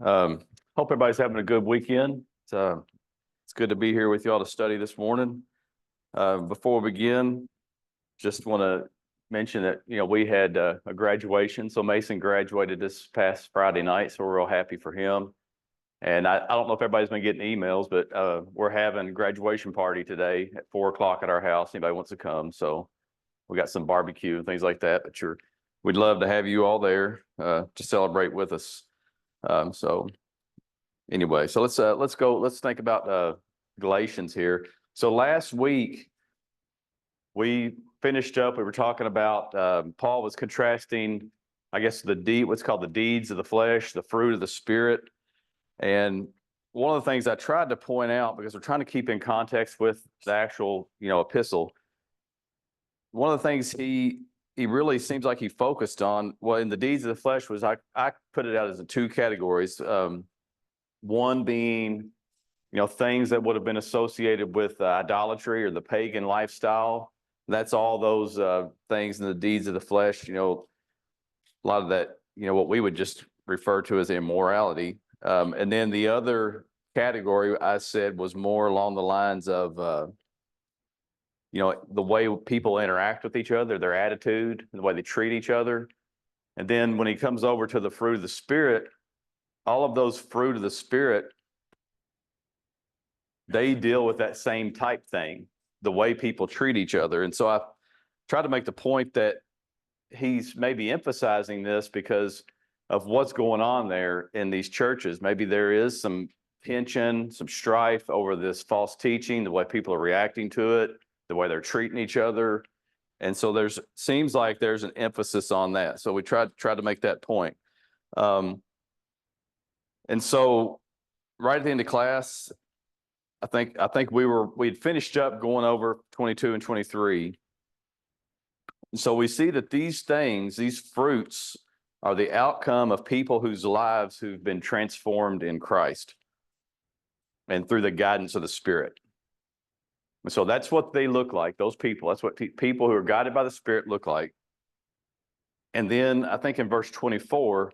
Um, Hope everybody's having a good weekend. It's good to be here with y'all to study this morning. Before we begin, just want to mention that, we had a graduation. So Mason graduated this past Friday night, so we're real happy for him. And I don't know if everybody's been getting emails, but we're having a graduation party today at 4 o'clock at our house. Anybody wants to come? So we got some barbecue and things like that, but we'd love to have you all there to celebrate with us. So anyway, so let's think about Galatians here. So last week we finished up, we were talking about Paul was contrasting, I guess, what's called the deeds of the flesh, the fruit of the spirit. And one of the things I tried to point out, because we're trying to keep in context with the actual, epistle, one of the things he really seems like he focused on, well, in the deeds of the flesh was, I put it out as in two categories. One being, things that would have been associated with idolatry or the pagan lifestyle. That's all those things in the deeds of the flesh, a lot of that, what we would just refer to as immorality. And then the other category I said was more along the lines of, the way people interact with each other, their attitude, the way they treat each other. And then when he comes over to the fruit of the Spirit, all of those fruit of the Spirit, they deal with that same type thing, the way people treat each other. And so I try to make the point that he's maybe emphasizing this because of what's going on there in these churches. Maybe there is some tension, some strife over this false teaching, the way people are reacting to it, the way they're treating each other. And so seems like there's an emphasis on that. So we tried to make that point. And so right at the end of class, I think we'd finished up going over 22 and 23. And so we see that these things, these fruits, are the outcome of people whose lives who've been transformed in Christ and through the guidance of the Spirit. And so that's what they look like, those people. That's what people who are guided by the Spirit look like. And then I think in verse 24,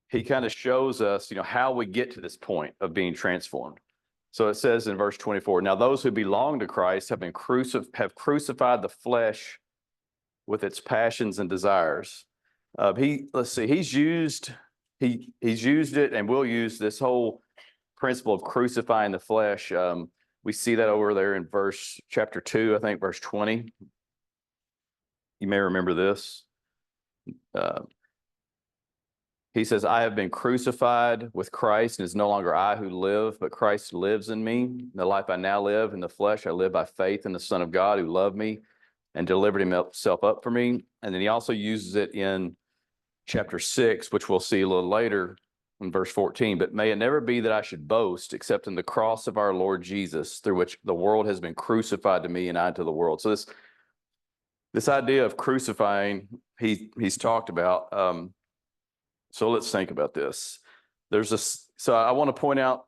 he kind of shows us, how we get to this point of being transformed. So it says in verse 24, now those who belong to Christ have crucified the flesh with its passions and desires. He's used it and will use this whole principle of crucifying the flesh. We see that over there in chapter 2, I think verse 20. You may remember this. He says, I have been crucified with Christ, and it's no longer I who live, but Christ lives in me. The life I now live in the flesh, I live by faith in the Son of God who loved me and delivered himself up for me. And then he also uses it in chapter 6, which we'll see a little later in verse 14. But may it never be that I should boast except in the cross of our Lord Jesus, through which the world has been crucified to me and I to the world. So this idea of crucifying, he's talked about. So let's think about this. So I want to point out,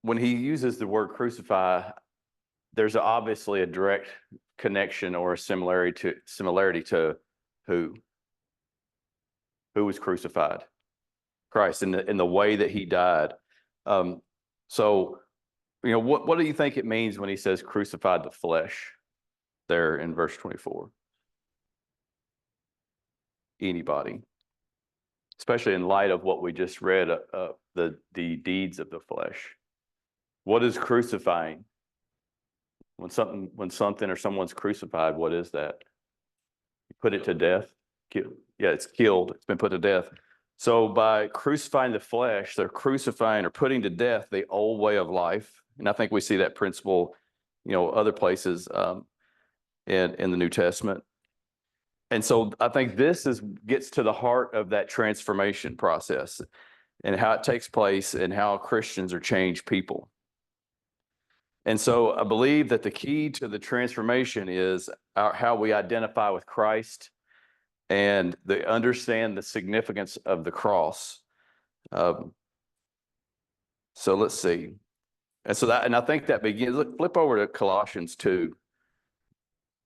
when he uses the word crucify, there's obviously a direct connection or a similarity to who was crucified? Christ, in the way that he died. So, what do you think it means when he says crucified the flesh there in verse 24? Anybody? Especially in light of what we just read, the deeds of the flesh. What is crucifying? When something or someone's crucified, what is that? You put it to death. Yeah, it's killed. It's been put to death. So by crucifying the flesh, they're crucifying or putting to death the old way of life. And I think we see that principle, other places in the New Testament. And so I think this gets to the heart of that transformation process and how it takes place and how Christians are changed people. And so I believe that the key to the transformation is how we identify with Christ and they understand the significance of the cross. So let's see. And I think that begins, flip over to Colossians 2.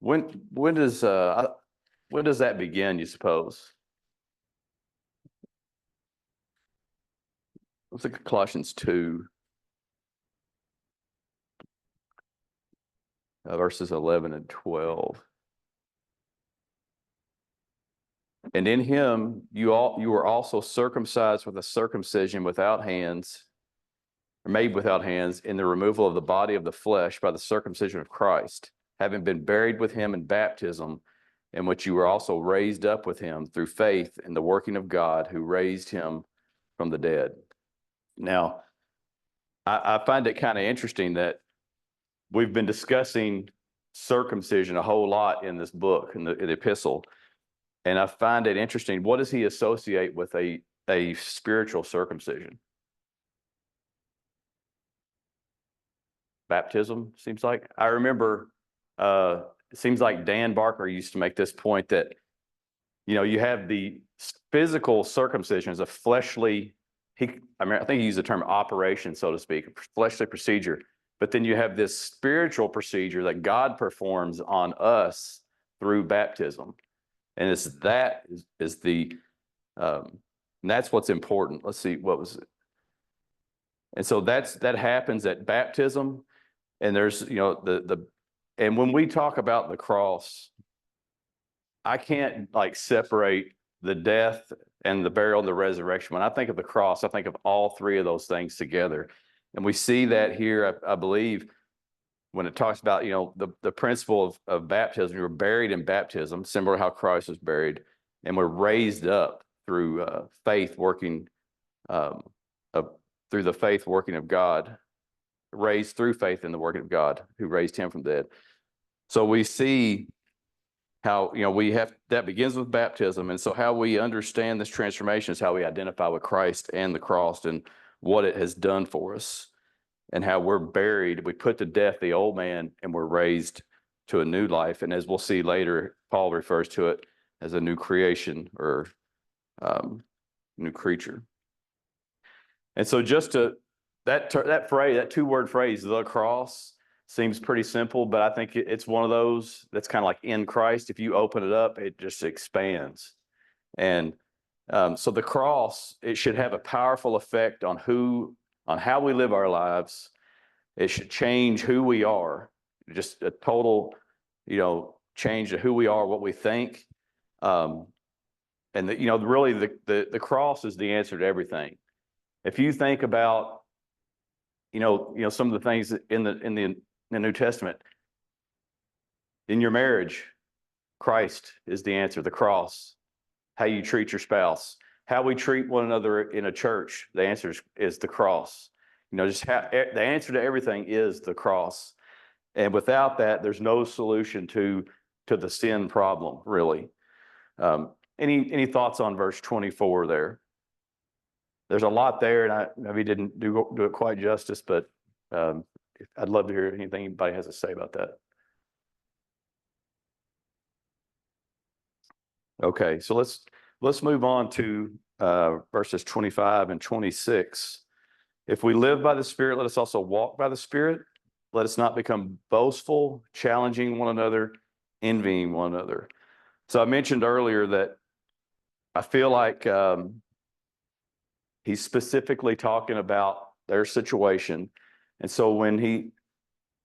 When does that begin, you suppose? let's look at Colossians 2, verses 11 and 12. And in him you were also circumcised with a circumcision without hands, or made without hands, in the removal of the body of the flesh by the circumcision of Christ, having been buried with him in baptism, in which you were also raised up with him through faith in the working of God who raised him from the dead. Now, I find it kind of interesting that we've been discussing circumcision a whole lot in this book, in the epistle. And I find it interesting. What does he associate with a spiritual circumcision? Baptism, seems like. I remember, it seems like Dan Barker used to make this point that, you have the physical circumcision as a fleshly, I think he used the term operation, so to speak, a fleshly procedure. But then you have this spiritual procedure that God performs on us through baptism. And that's what's important. Let's see, what was it? And so that happens at baptism. And there's, and when we talk about the cross, I can't separate the death and the burial and the resurrection. When I think of the cross, I think of all three of those things together. And we see that here, I believe, when it talks about, the principle of baptism. We were buried in baptism, similar to how Christ was buried, and we're raised up through faith working, through the faith working of God, raised through faith in the working of God who raised him from the dead. So we see how, that begins with baptism. And so how we understand this transformation is how we identify with Christ and the cross and what it has done for us. And how we're buried, we put to death the old man and we're raised to a new life. And as we'll see later, Paul refers to it as a new creation or new creature. And so that phrase, that two-word phrase, the cross, seems pretty simple, but I think it's one of those that's kind of like in Christ. If you open it up, it just expands. And so the cross, it should have a powerful effect on how we live our lives. It should change who we are, just a total, change to who we are, what we think. And really the cross is the answer to everything. If you think about, some of the things in the New Testament, in your marriage, Christ is the answer, the cross. How you treat your spouse, how we treat one another in a church, the answer is the cross. The answer to everything is the cross. And without that, there's no solution to the sin problem, really. Any thoughts on verse 24 there? There's a lot there, and I maybe didn't do it quite justice, but I'd love to hear anything anybody has to say about that. Okay, so let's move on to verses 25 and 26. If we live by the Spirit, let us also walk by the Spirit. Let us not become boastful, challenging one another, envying one another. So I mentioned earlier that I feel like he's specifically talking about their situation. And so when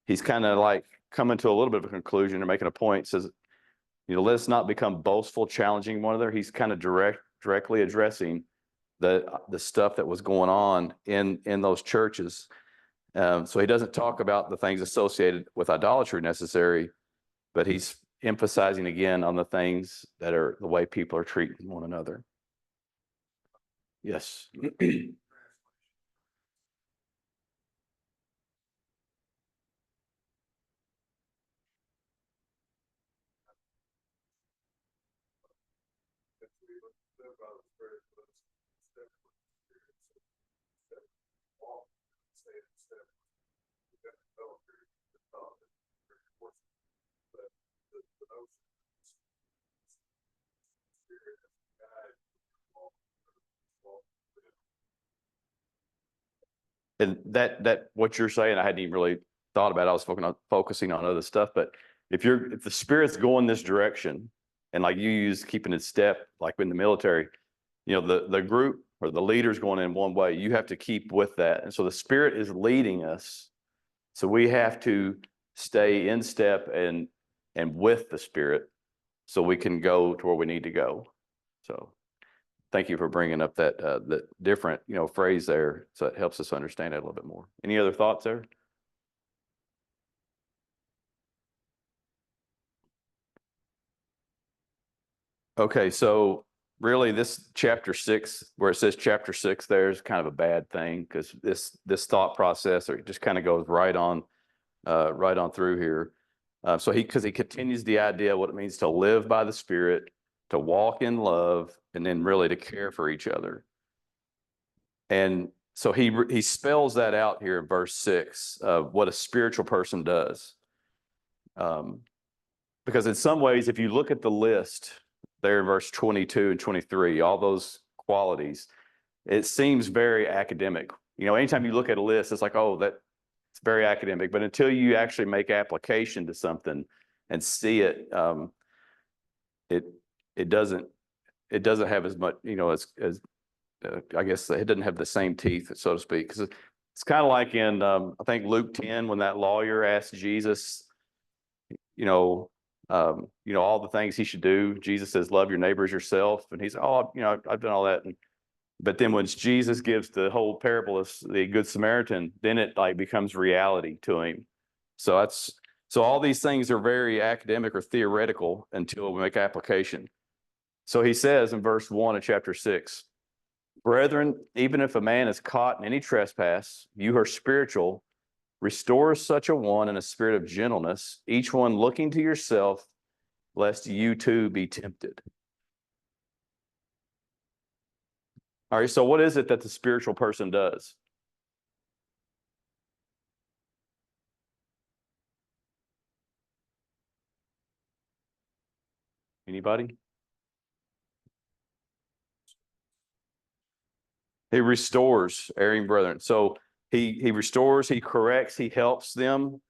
he's kind of coming to a little bit of a conclusion or making a point, says, let us not become boastful, challenging one another. He's kind of directly addressing the stuff that was going on in those churches. So he doesn't talk about the things associated with idolatry necessary, but he's emphasizing again on the things that are the way people are treating one another. Yes. And that what you're saying, I hadn't even really thought about. I was focusing on other stuff. But if the Spirit's going this direction, and like you use keeping in step, like in the military, the group or the leader's going in one way, you have to keep with that. And so the Spirit is leading us. So we have to stay in step and with the Spirit so we can go to where we need to go. So thank you for bringing up that the different, phrase there. So it helps us understand it a little bit more. Any other thoughts there? Okay, so really this chapter 6, where it says chapter 6 there, is kind of a bad thing, because this thought process, or it just kind of goes right on through here. So because he continues the idea of what it means to live by the Spirit, to walk in love, and then really to care for each other. And so he spells that out here in verse 6 of what a spiritual person does. Because in some ways, if you look at the list there in verse 22 and 23, all those qualities, it seems very academic. Anytime you look at a list, it's like, oh, it's very academic. But until you actually make application to something and see it, it doesn't have as much, as I guess it doesn't have the same teeth, so to speak. Because it's kind of like in I think Luke 10, when that lawyer asked Jesus, all the things he should do. Jesus says, love your neighbor as yourself. And he's, I've done all that. But then when Jesus gives the whole parable of the Good Samaritan, then it becomes reality to him. So all these things are very academic or theoretical until we make application. So he says in verse 1 of chapter 6, brethren, even if a man is caught in any trespass, you are spiritual, restore such a one in a spirit of gentleness, each one looking to yourself, lest you too be tempted. All right, so what is it that the spiritual person does? Anybody? He restores erring brethren. So he restores, he corrects, he helps them.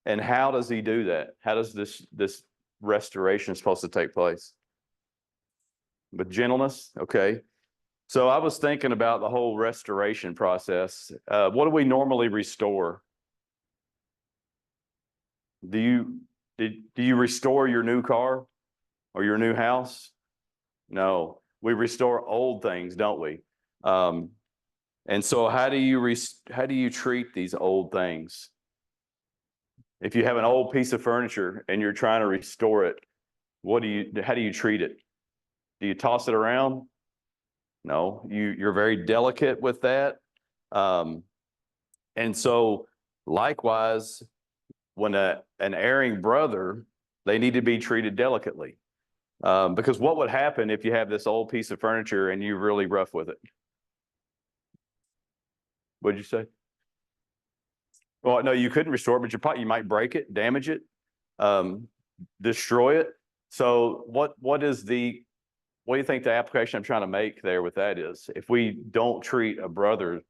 And how does he do that? How does this restoration supposed to take place? With gentleness? Okay. So I was thinking about the whole restoration process. What do we normally restore? Do you restore your new car or your new house? No, we restore old things, don't we? And so how do you treat these old things? If you have an old piece of furniture and you're trying to restore it, how do you treat it? Do you toss it around? No, you're very delicate with that. And so likewise, when an erring brother, they need to be treated delicately. Because what would happen if you have this old piece of furniture and you're really rough with it? What'd you say? Well, no, you couldn't restore it, but you might break it, damage it, destroy it. So what do you think the application I'm trying to make there with that is? If we don't treat a brother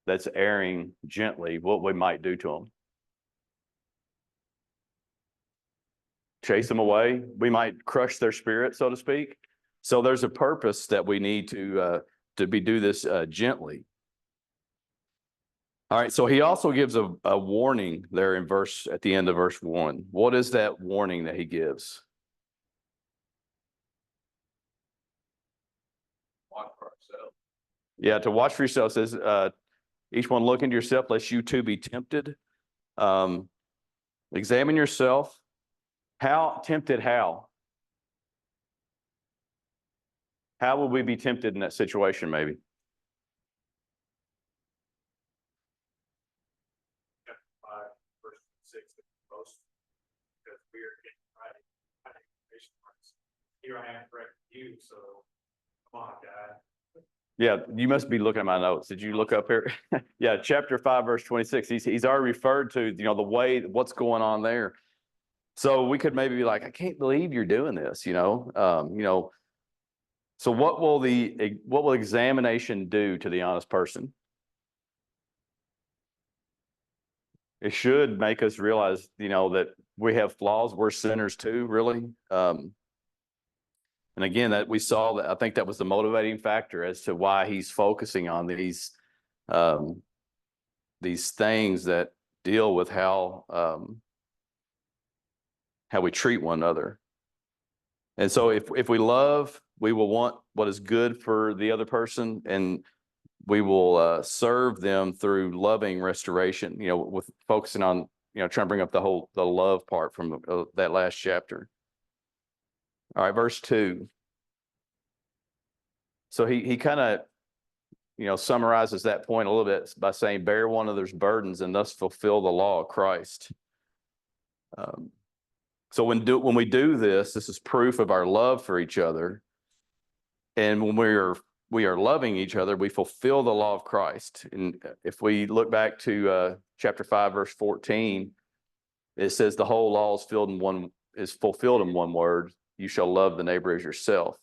that's erring gently, what we might do to them? Chase them away. We might crush their spirit, so to speak. So there's a purpose that we need to do this gently. All right, so he also gives a warning there at the end of verse 1. What is that warning that he gives? Watch for ourselves. Yeah, to watch for yourself. Says each one look into yourself, lest you too be tempted. Examine yourself. How tempted? How would we be tempted in that situation? Maybe. Here I am correcting you, so come on, God. Yeah, you must be looking at my notes. Did you look up here? Yeah, chapter 5, verse 26. He's already referred to, the way, what's going on there. So we could maybe be like, I can't believe you're doing this, So what will examination do to the honest person? It should make us realize, that we have flaws. We're sinners too, really. And again, that we saw that, I think that was the motivating factor as to why he's focusing on these things that deal with how we treat one another. And so if we love, we will want what is good for the other person, and we will serve them through loving restoration, with focusing on, trying to bring up the love part from that last chapter. All right, verse 2. So he kind of, summarizes that point a little bit by saying, bear one another's burdens and thus fulfill the law of Christ. So when we do this is proof of our love for each other. And when we are loving each other, we fulfill the law of Christ. And if we look back to chapter 5, verse 14, it says the whole law is fulfilled in one word: you shall love the neighbor as yourself.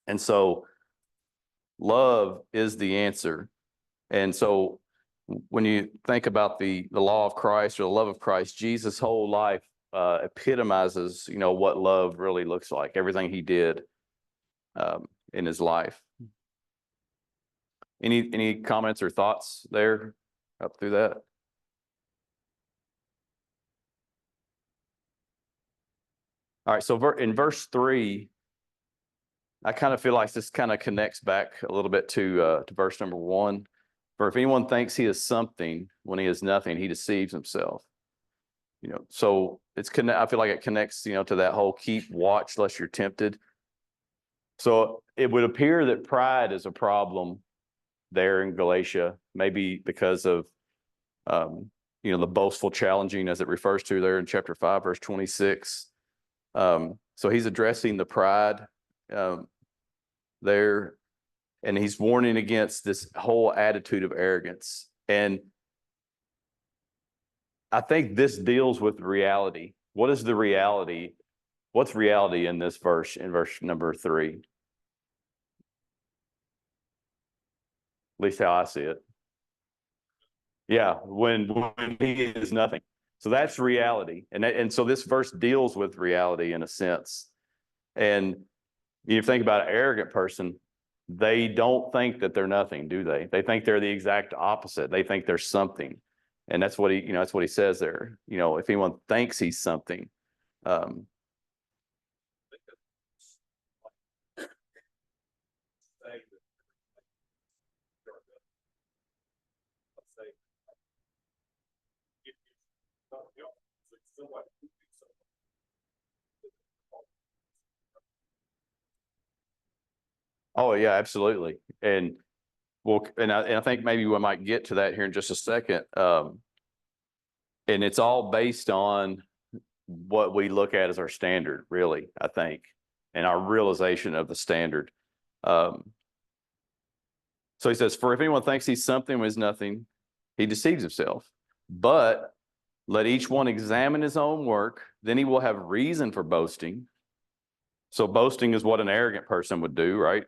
And so love is the answer. And so when you think about the law of Christ or the love of Christ, Jesus' whole life epitomizes, what love really looks like, everything he did in his life. Any comments or thoughts there up through that? All right, so in verse 3, I kind of feel like this kind of connects back a little bit to verse number 1. For if anyone thinks he is something when he is nothing, he deceives himself. So I feel like it connects, to that whole keep watch lest you're tempted. So it would appear that pride is a problem there in Galatia, maybe because of the boastful challenging, as it refers to there in chapter 5, verse 26. So he's addressing the pride there, and he's warning against this whole attitude of arrogance. And I think this deals with reality. What is the reality? What's reality in this verse, in verse number 3? At least how I see it. Yeah, when he is nothing. So that's reality. And so this verse deals with reality in a sense. And you think about an arrogant person, they don't think that they're nothing, do they? They think they're the exact opposite. They think they're something. And that's what he says there. If anyone thinks he's something. Oh yeah, absolutely. And I think maybe we might get to that here in just a second. And it's all based on what we look at as our standard, really, I think, and our realization of the standard. So he says, for if anyone thinks he's something when he's nothing, he deceives himself. But let each one examine his own work, then he will have reason for boasting. So boasting is what an arrogant person would do, right?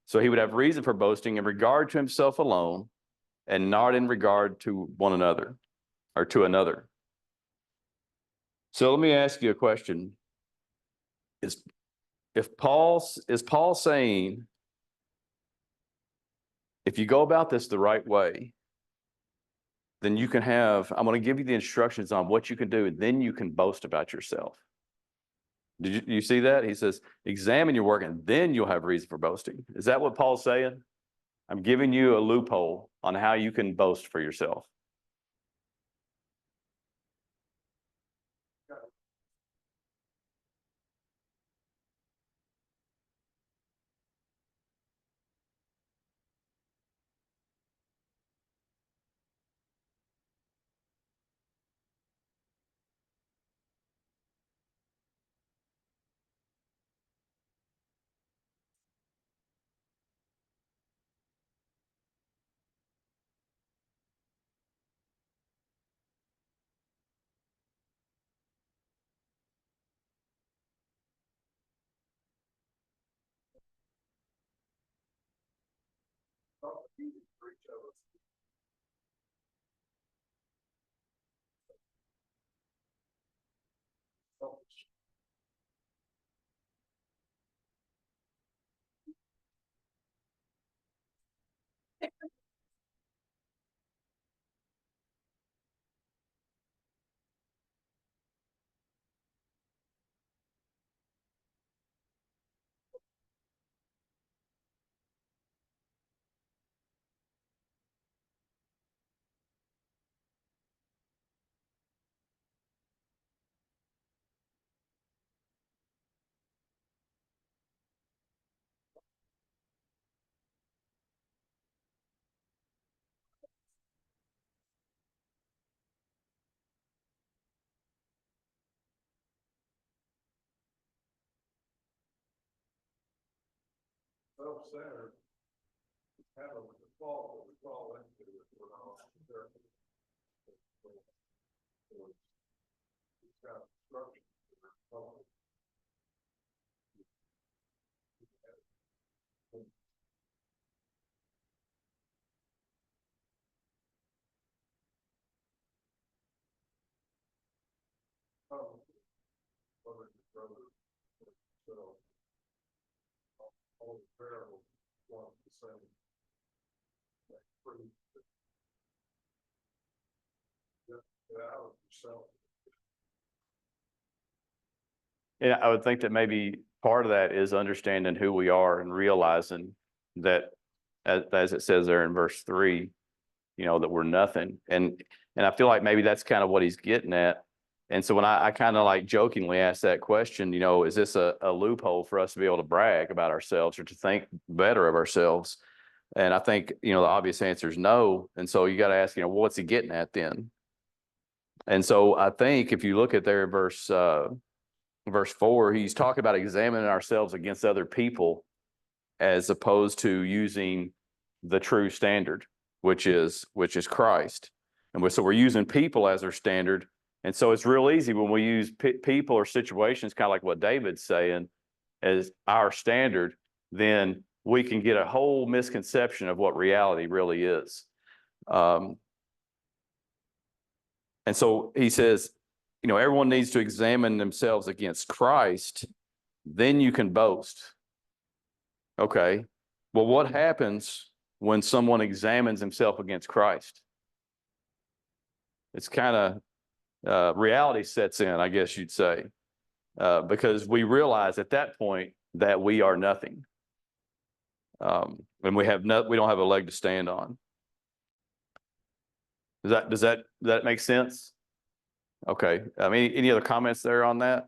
So he would have reason for boasting in regard to himself alone and not in regard to one another or to another. So let me ask you a question. Is Paul saying, if you go about this the right way, then I'm going to give you the instructions on what you can do, and then you can boast about yourself. Did you see that? He says, examine your work, and then you'll have reason for boasting. Is that what Paul's saying? I'm giving you a loophole on how you can boast for yourself. Self-centered, kind of the fault that we fall into if we're not careful. It's got structure. So all the variables want the same. Get out of yourself. Yeah, I would think that maybe part of that is understanding who we are and realizing that, as it says there in verse 3, that we're nothing. And I feel like maybe that's kind of what he's getting at. And so when I kind of like jokingly ask that question, is this a loophole for us to be able to brag about ourselves or to think better of ourselves? And I think, the obvious answer is no. And so you got to ask, what's he getting at then? And so I think if you look at there, verse 4, he's talking about examining ourselves against other people as opposed to using the true standard, which is Christ. And so we're using people as our standard. And so it's real easy when we use people or situations, kind of like what David's saying, as our standard, then we can get a whole misconception of what reality really is. And so he says, everyone needs to examine themselves against Christ, then you can boast. Okay, well, what happens when someone examines himself against Christ? It's kind of reality sets in, I guess you'd say, because we realize at that point that we are nothing, and we don't have a leg to stand on. Does that make sense? Okay. Any other comments there on that?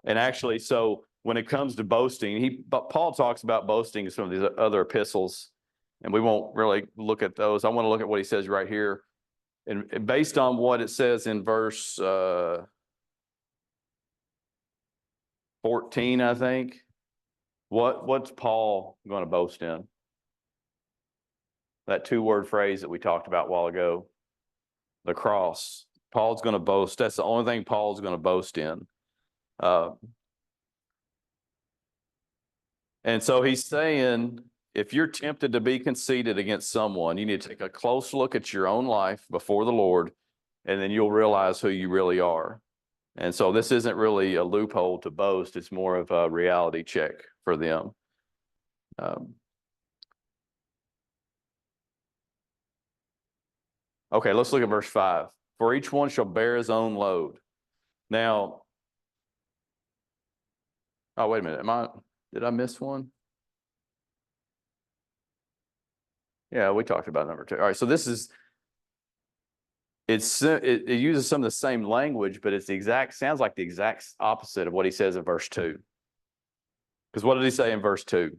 And actually, so when it comes to boasting, Paul talks about boasting in some of these other epistles, and we won't really look at those. I want to look at what he says right here. And based on what it says in verse 14, I think, what's Paul going to boast in? That 2-word phrase that we talked about a while ago, the cross. Paul's going to boast. That's the only thing Paul's going to boast in. And so he's saying, if you're tempted to be conceited against someone, you need to take a close look at your own life before the Lord, and then you'll realize who you really are. And so this isn't really a loophole to boast. It's more of a reality check for them. Okay, let's look at verse 5. For each one shall bear his own load. Now, wait a minute. Did I miss one? Yeah, we talked about number 2. All right, so this is, it uses some of the same language, but sounds like the exact opposite of what he says in verse 2. Because what did he say in verse 2?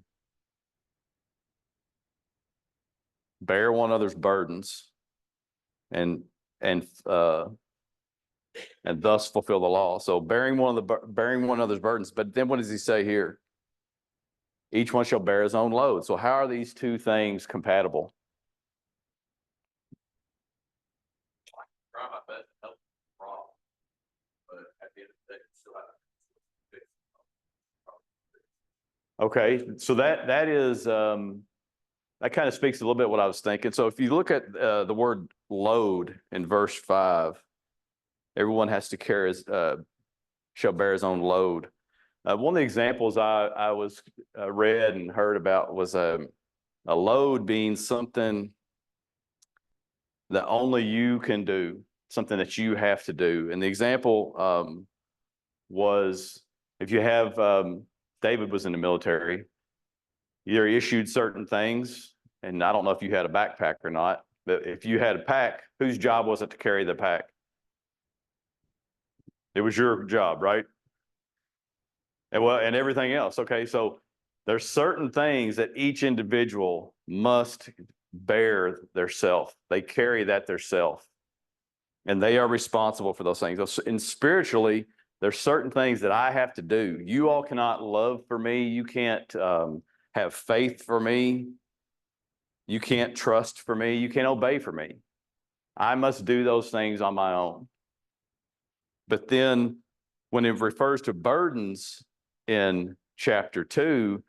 Bear one another's burdens and thus fulfill the law. So bearing one another's burdens. But then what does he say here? Each one shall bear his own load. So how are these two things compatible? Try my best to help the problem, but at the end of the day, still have to fix it. Okay, so that is that kind of speaks a little bit what I was thinking. So if you look at the word load in verse 5, everyone has to shall bear his own load. One of the examples I was read and heard about was a load being something that only you can do, something that you have to do. And the example was if you have, David was in the military, you're issued certain things, and I don't know if you had a backpack or not, but if you had a pack, whose job was it to carry the pack? It was your job, right? And everything else. Okay, so there's certain things that each individual must bear theirself. They carry that theirself, and they are responsible for those things. And spiritually, there's certain things that I have to do. You all cannot love for me. You can't have faith for me. You can't trust for me. You can't obey for me. I must do those things on my own. But then when it refers to burdens in chapter 2,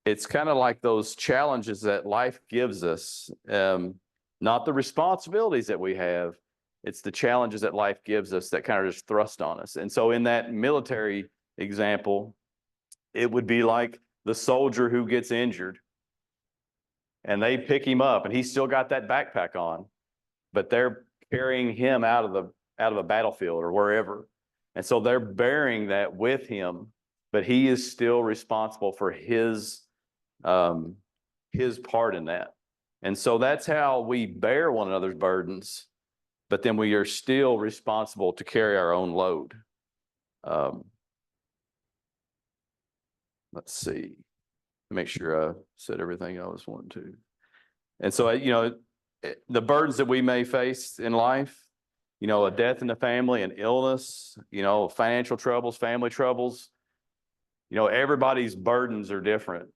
it's kind of like those challenges that life gives us, not the responsibilities that we have. It's the challenges that life gives us that kind of just thrust on us. And so in that military example, it would be like the soldier who gets injured and they pick him up and he's still got that backpack on, but they're carrying him out of a battlefield or wherever. And so they're bearing that with him, but he is still responsible for his part in that. And so that's how we bear one another's burdens, but then we are still responsible to carry our own load. Let's see, make sure I said everything I was wanting to. And so, the burdens that we may face in life, a death in the family, an illness, financial troubles, family troubles, everybody's burdens are different,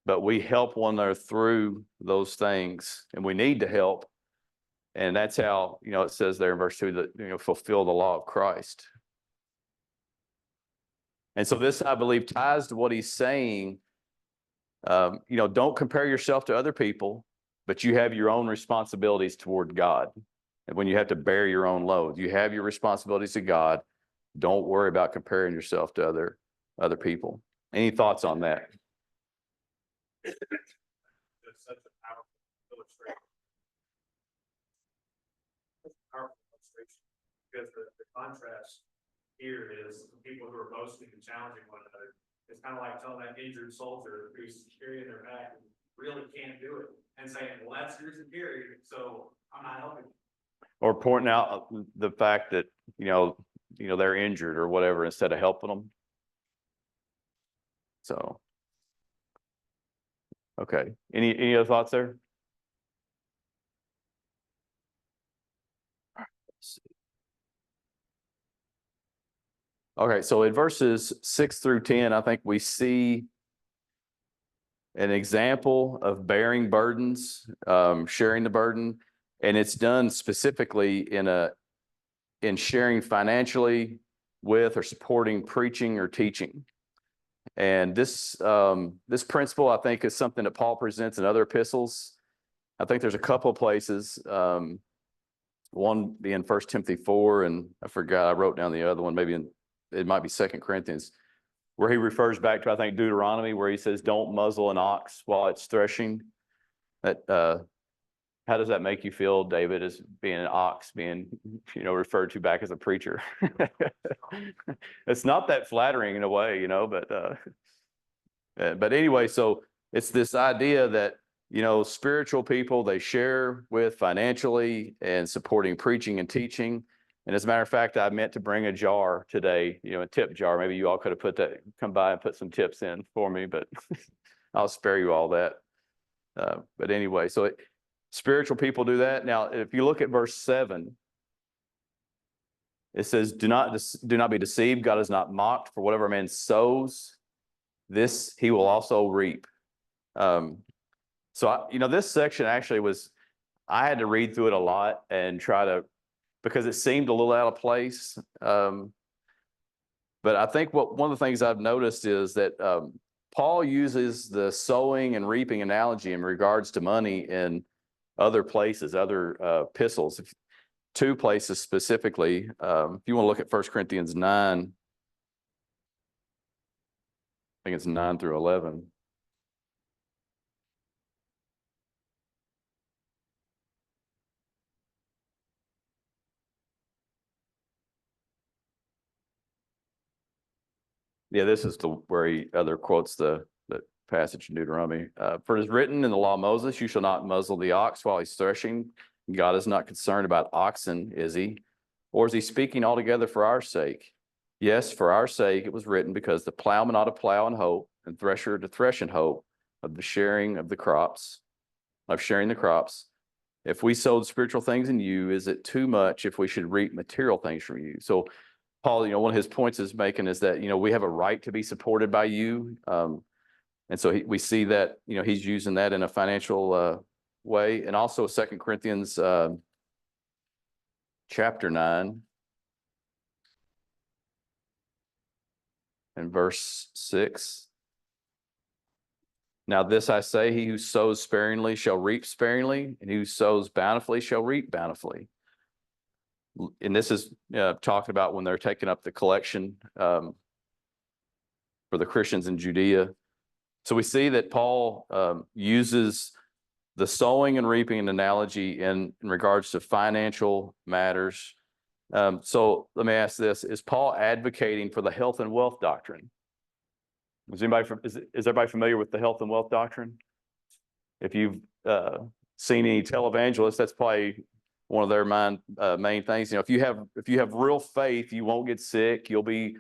but we help one another through those things, and we need to help. And that's how, it says there in verse 2 that, fulfill the law of Christ. And so this, I believe, ties to what he's saying. Don't compare yourself to other people, but you have your own responsibilities toward God. And when you have to bear your own load, you have your responsibilities to God. Don't worry about comparing yourself to other people. Any thoughts on that? It's such a powerful illustration. It's a powerful illustration because the contrast here is the people who are boasting and challenging one another. It's kind of like telling that injured soldier who's carrying their back and really can't do it and saying, well, that's yours to carry, so I'm not helping you. Or pointing out the fact that, they're injured or whatever instead of helping them. So, okay. Any other thoughts there? Okay, so in verses 6 through 10, I think we see an example of bearing burdens, sharing the burden, and it's done specifically in sharing financially with or supporting preaching or teaching. And this principle, I think, is something that Paul presents in other epistles. I think there's a couple of places, one being 1 Timothy 4, and I forgot, I wrote down the other one, it might be 2 Corinthians, where he refers back to, I think, Deuteronomy, where he says, don't muzzle an ox while it's threshing. How does that make you feel, David, as being an ox, being, referred to back as a preacher? It's not that flattering in a way, but anyway, so it's this idea that, spiritual people, they share with financially and supporting preaching and teaching. And as a matter of fact, I meant to bring a jar today, a tip jar. Maybe you all could have come by and put some tips in for me, but I'll spare you all that. But anyway, so spiritual people do that. Now, if you look at verse 7, it says, do not be deceived. God is not mocked, for whatever a man sows, this he will also reap. So, this section actually I had to read through it a lot and because it seemed a little out of place. But I think one of the things I've noticed is that Paul uses the sowing and reaping analogy in regards to money in other places, other epistles, 2 places specifically. If you want to look at 1 Corinthians 9, think it's 9 through 11. Yeah, this is where he other quotes the passage in Deuteronomy. For it is written in the law of Moses, you shall not muzzle the ox while he's threshing. God is not concerned about oxen, is he? Or is he speaking altogether for our sake? Yes, for our sake it was written, because the plowman ought to plow in hope, and thresher to thresh in hope of the sharing of the crops, of sharing the crops. If we sowed spiritual things in you, is it too much if we should reap material things from you? So Paul, one of his points is making is that, we have a right to be supported by you. And so we see that, he's using that in a financial way. And also 2 Corinthians chapter 9 and verse 6. Now this I say, he who sows sparingly shall reap sparingly, and who sows bountifully shall reap bountifully. And this is talking about when they're taking up the collection for the Christians in Judea. So we see that Paul uses the sowing and reaping analogy in regards to financial matters. So let me ask this: is Paul advocating for the health and wealth doctrine? Is everybody familiar with the health and wealth doctrine? If you've seen any televangelists, that's probably one of their main things. If you have real faith, you won't get sick. You'll be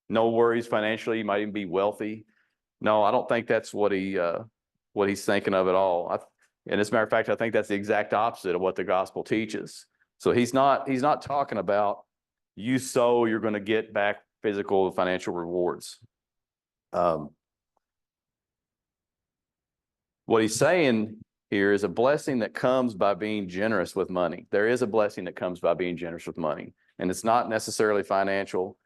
no worries financially. You might even be wealthy. No, I don't think that's what he's thinking of at all. And as a matter of fact, I think that's the exact opposite of what the gospel teaches. So he's not talking about you sow, you're going to get back physical and financial rewards. What he's saying here is a blessing that comes by being generous with money. There is a blessing that comes by being generous with money, and it's not necessarily financial,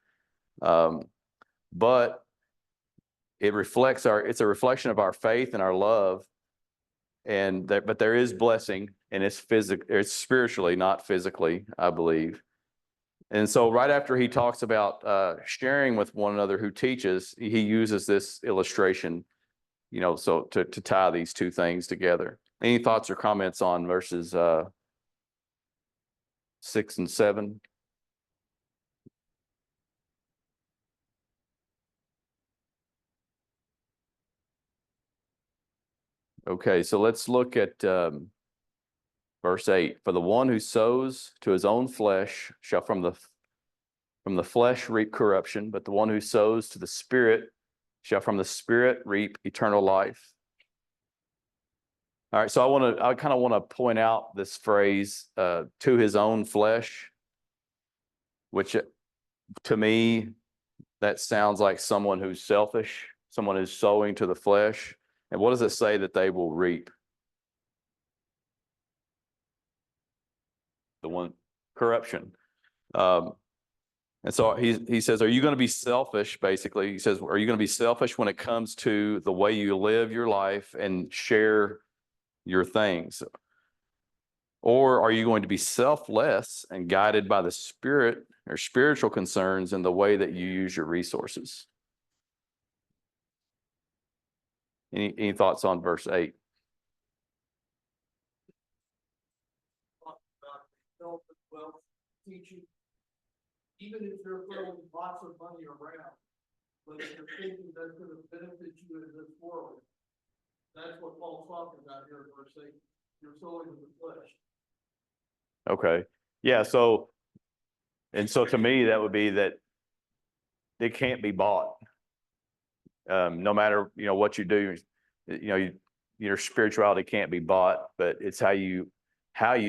but it's a reflection of our faith and our love. But there is blessing, and it's spiritually, not physically, I believe. And so right after he talks about sharing with one another who teaches, he uses this illustration, so to tie these two things together. Any thoughts or comments on verses 6 and 7? Okay, so let's look at verse 8. For the one who sows to his own flesh shall from the flesh reap corruption, but the one who sows to the Spirit shall from the Spirit reap eternal life. All right, so I kind of want to point out this phrase, to his own flesh, which to me, that sounds like someone who's selfish, someone who's sowing to the flesh. And what does it say that they will reap? The one corruption. And so he says, are you going to be selfish, basically? He says, are you going to be selfish when it comes to the way you live your life and share your things? Or are you going to be selfless and guided by the Spirit or spiritual concerns in the way that you use your resources? Any thoughts on verse 8? Wealth teaching, even if you're throwing lots of money around, but if you're thinking that's going to benefit you in this world, that's what Paul's talking about here in verse 8. You're sowing in the flesh. Okay. Yeah. So to me, that would be that it can't be bought. No matter, what you do, your spirituality can't be bought, but it's how you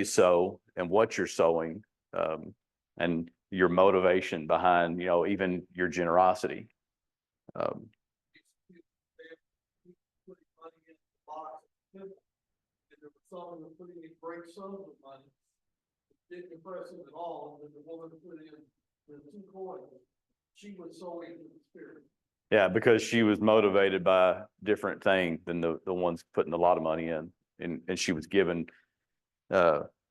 sow and what you're sowing, and your motivation behind, even your generosity. Someone was putting in great sums of money, didn't impress him at all, and the woman put in the 2 coins. She was sowing to the Spirit. Yeah, because she was motivated by different things than the ones putting a lot of money in, and she was given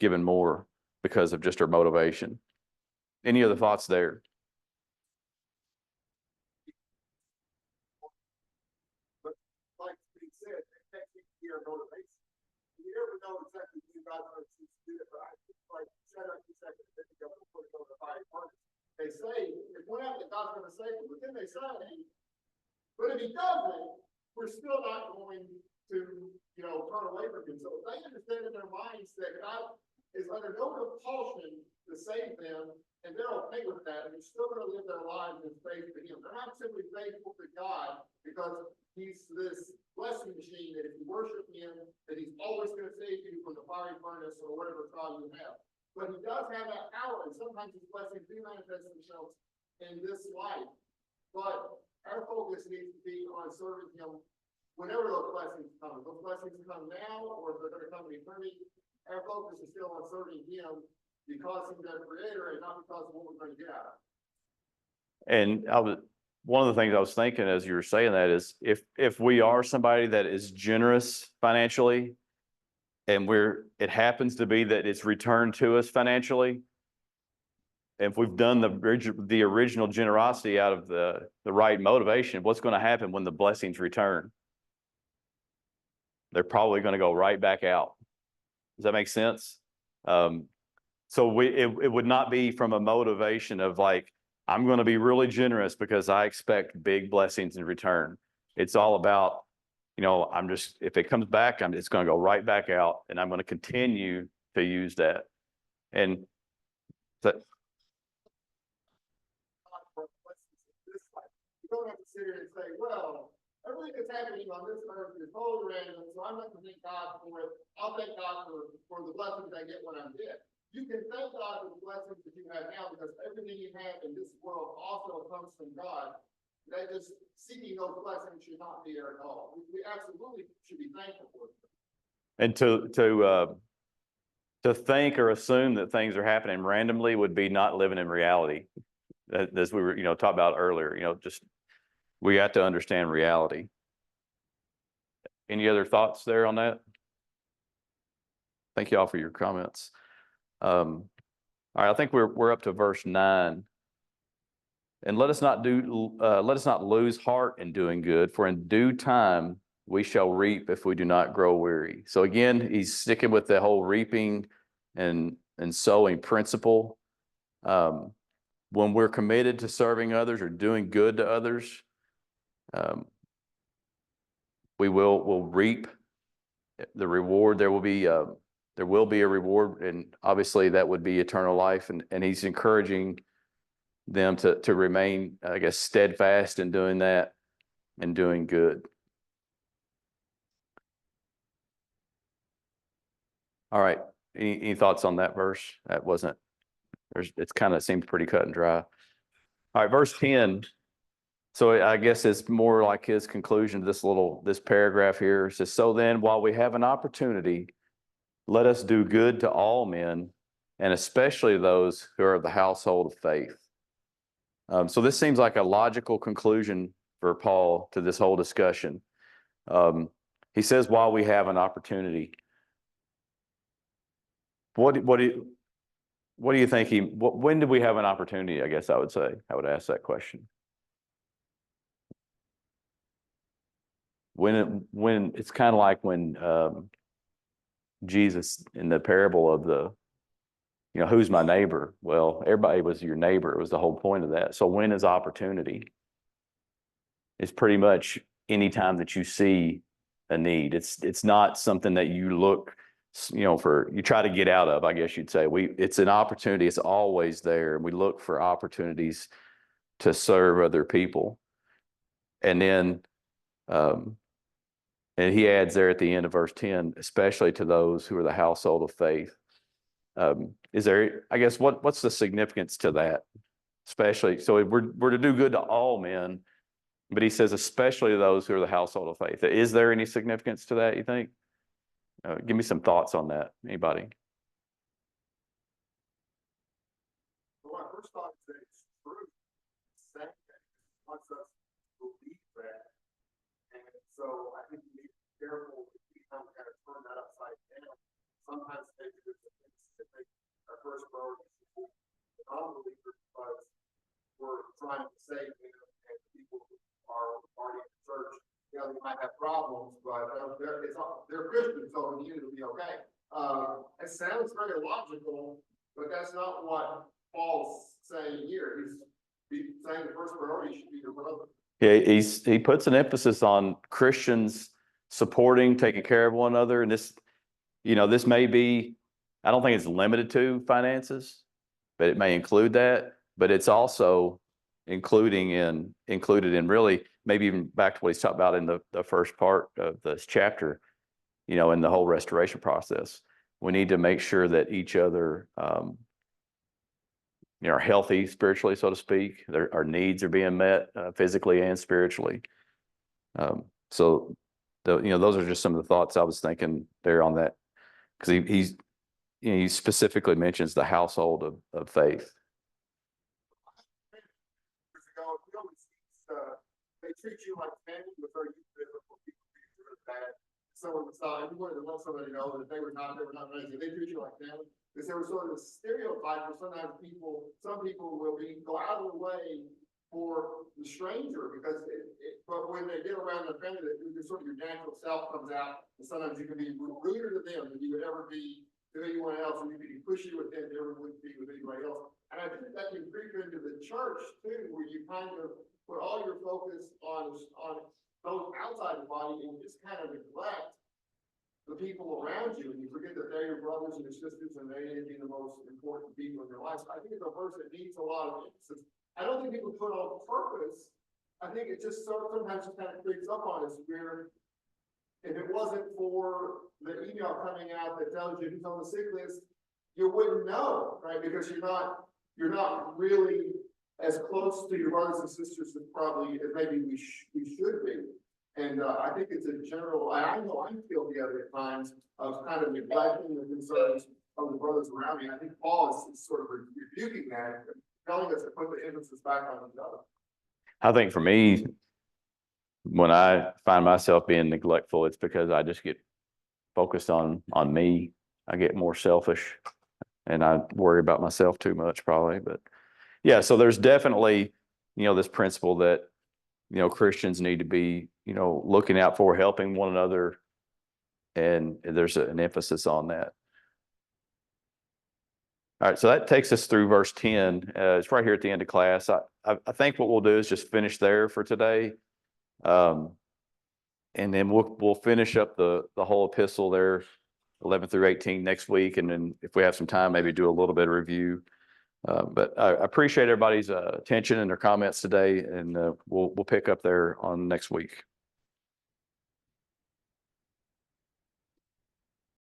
more because of just her motivation. Any other thoughts there? know exactly who God's going to choose to do it, but I think like set up 2 seconds, then you go before you go to the fire furnace. They say, it went out that God's going to save them, but then they say, but if he doesn't, we're still not going to, turn away from him. So they understand in their minds that God is under no compulsion to save them, and they're okay with that, and they're still going to live their lives in faith to him. They're not simply faithful to God because he's this blessing machine that if you worship him, that he's always going to save you from the fiery furnace or whatever trial you have. But he does have that power, and sometimes his blessings do manifest themselves in this life. But our focus needs to be on serving him whenever those blessings come. Those blessings come now, or if they're going to come in eternity, our focus is still on serving him because he's our creator and not because of what we're going to get out of it. And one of the things I was thinking as you were saying that is if we are somebody that is generous financially, and it happens to be that it's returned to us financially, if we've done the original generosity out of the right motivation, what's going to happen when the blessings return? They're probably going to go right back out. Does that make sense? So it would not be from a motivation of like, I'm going to be really generous because I expect big blessings in return. It's all about, if it comes back, it's going to go right back out, and I'm going to continue to use that. And that, You don't have to sit here and say, well, everything that's happening on this earth is totally random, so I'm not going to thank God for it. I'll thank God for the blessings I get when I'm dead. You can thank God for the blessings that you have now because everything you have in this world also comes from God. That just seeking those blessings should not be there at all. We absolutely should be thankful for them. and to think or assume that things are happening randomly would be not living in reality. As we were, talking about earlier, just we have to understand reality. Any other thoughts there on that? Thank you all for your comments. All right, I think we're up to verse 9. And let us not lose heart in doing good, for in due time we shall reap if we do not grow weary. So again, he's sticking with the whole reaping and sowing principle. When we're committed to serving others or doing good to others, we'll reap the reward. There will be a reward, and obviously that would be eternal life. And he's encouraging them to remain, I guess, steadfast in doing that and doing good. All right. Any thoughts on that verse? It's kind of seems pretty cut and dry. All right, verse 10. So I guess it's more like his conclusion to this paragraph here. It says, so then, while we have an opportunity, let us do good to all men, and especially those who are of the household of faith. So this seems like a logical conclusion for Paul to this whole discussion. He says, while we have an opportunity. What do you think when did we have an opportunity? I guess I would ask that question. When it's kind of like when Jesus in the parable of who's my neighbor? Well, everybody was your neighbor. It was the whole point of that. So when is opportunity? It's pretty much any time that you see a need. It's not something that you look, you try to get out of, I guess you'd say. It's an opportunity. It's always there. And we look for opportunities to serve other people. And then, and he adds there at the end of verse 10, especially to those who are the household of faith. Is there, I guess, what's the significance to that? Especially, so we're to do good to all men, but he says, especially those who are the household of faith. Is there any significance to that, you think? Give me some thoughts on that. Anybody? Well, my first thought is that it's true. Second, it wants us to believe that. And so I think we need to be careful if we kind of turn that upside down. Sometimes maybe there's a things that make our first priority is the non-believers because we're trying to save them and people who are already in the church. They might have problems, but they're Christians, so it'll be okay. It sounds very logical, but that's not what Paul's saying here. He's saying the first priority should be your brother. Yeah, he puts an emphasis on Christians supporting, taking care of one another. And this, this may be, I don't think it's limited to finances, but it may include that. But it's also included in really maybe even back to what he's talked about in the first part of this chapter, in the whole restoration process. We need to make sure that each other are healthy spiritually, so to speak. Our needs are being met physically and spiritually. So those are just some of the thoughts I was thinking there on that, because he specifically mentions the household of faith. Years ago, we always they treat you like family, but very difficult people treat you really bad. Someone was you wanted to let somebody know that they were not nice. They treat you like family. Because there was sort of a stereotype where sometimes some people will go out of the way for the stranger, because but when they get around the family, sort of your natural self comes out, and sometimes you can be ruder to them than you would ever be to anyone else, and you can be pushy with them than you ever would be with anybody else. And I think that can creep into the church too, where you kind of put all your focus on those outside the body and just kind of neglect the people around you, and you forget that they're your brothers and your sisters, and they need to be the most important people in your life. So I think it's a verse that needs a lot of emphasis. I don't think people put on purpose. I think it just sometimes just kind of creeps up on us, where if it wasn't for the email coming out that tells you who's on the sick list, you wouldn't know, right? Because you're not really as close to your brothers and sisters as maybe we should be. And I think it's a general, I know I'm guilty of it at times, of kind of neglecting the concerns of the brothers around me. I think Paul is sort of rebuking that, telling us to put the emphasis back on each other. I think for me, when I find myself being neglectful, it's because I just get focused on me. I get more selfish, and I worry about myself too much probably. But yeah, so there's definitely, this principle that, Christians need to be, looking out for, helping one another. And there's an emphasis on that. All right, so that takes us through verse 10. It's right here at the end of class. I think what we'll do is just finish there for today. And then we'll finish up the whole epistle there, 11 through 18 next week. And then if we have some time, maybe do a little bit of review. But I appreciate everybody's attention and their comments today, and we'll pick up there on next week.